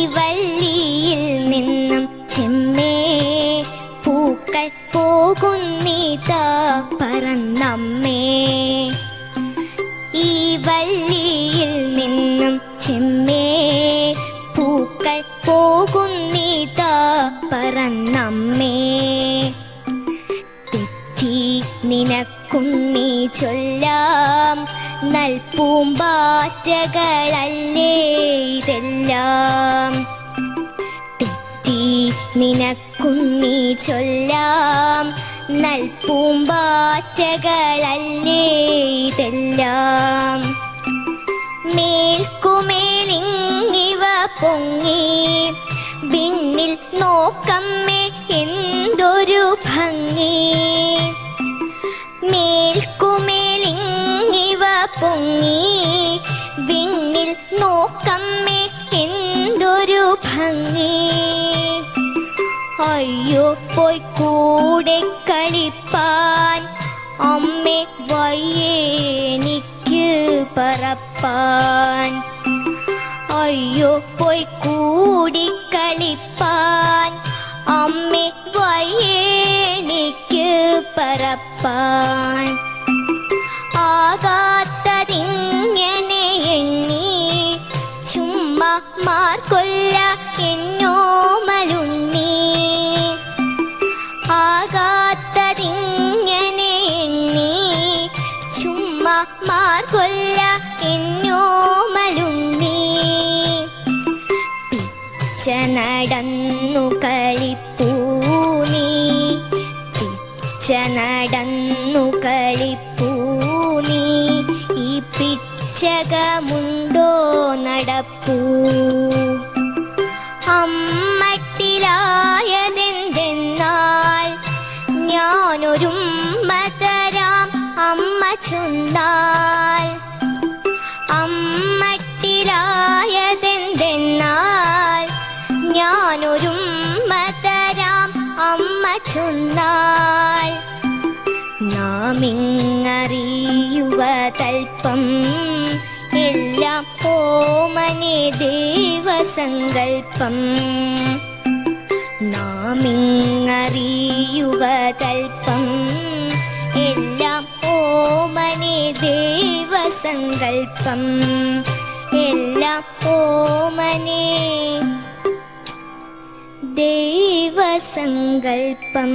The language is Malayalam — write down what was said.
വള്ളിയിൽ നിന്നും ചെമ്മേ പൂക്കൾ പോകുന്നിതാ പറന്നമ്മേ. ഈ വള്ളിയിൽ നിന്നും ചെമ്മേ പൂക്കൾ പോകുന്നിതാ പറന്നമ്മേ. തെറ്റി നിനക്കുണ്ണി ചൊല്ലാം നൽപൂമ്പാറ്റകളല്ലേ ഇതെല്ലാം. തെറ്റി നിനക്കുണ്ണി ചൊല്ലാം നൽപൂമ്പാറ്റകളല്ലേ ഇതെല്ലാം. മേൽക്കുമേലിങ്ങിവ പൊങ്ങി വിണ്ണിൽ നോക്കമ്മേ എന്തൊരു ഭംഗി. മേൽക്കുമേലിങ്ങിവ പൊങ്ങി വിണ്ണിൽ നോക്കമ്മേ എന്തൊരു ഭംഗി. അയ്യോ പോയി കൂടെ കളിപ്പാൻ അമ്മേ വയ്യേനിക്ക് പറപ്പാൻ. അയ്യോ പോയി കൂടി കളിപ്പാൻ അമ്മേ വയ്യേനിക്ക് പറപ്പാൻ. ആകാത്തതിങ്ങനെ എണ്ണി ചുമ്മാ മാർക്കൊല്ല എന്നോമലുണ്ണി. ആകാത്തതിങ്ങനെ എണ്ണി ചുമ്മാ മാർക്കൊല്ല എന്നോമലുണ്ണി. പിച്ച നടന്നു കളിപ്പൂ നീ, പിച്ച നടന്നു കളിപ്പൂ നീ. ഈ പിച്ചകമുണ്ടോ നടപ്പൂ. അമ്മട്ടിലായതെന്തെന്നാൽ ഞാനൊരുമ്മ തരാം അമ്മ ചൊന്നാൽ. അമ്മട്ടിലായതെന്തെന്നാൽ ഞാനൊരുമ്മ തരാം അമ്മ ചൊന്നാൽ. നാമിങ്ങറിയുവതൽപ്പം എല്ലാം ഓമനെ ദൈവസങ്കൽപ്പം. നാമിങ്ങറിയുവതൽപ്പം എല്ലാം ഓമനെ ദൈവസങ്കൽപ്പം. എല്ലാം ഓമനെ ദൈവസങ്കൽപ്പം.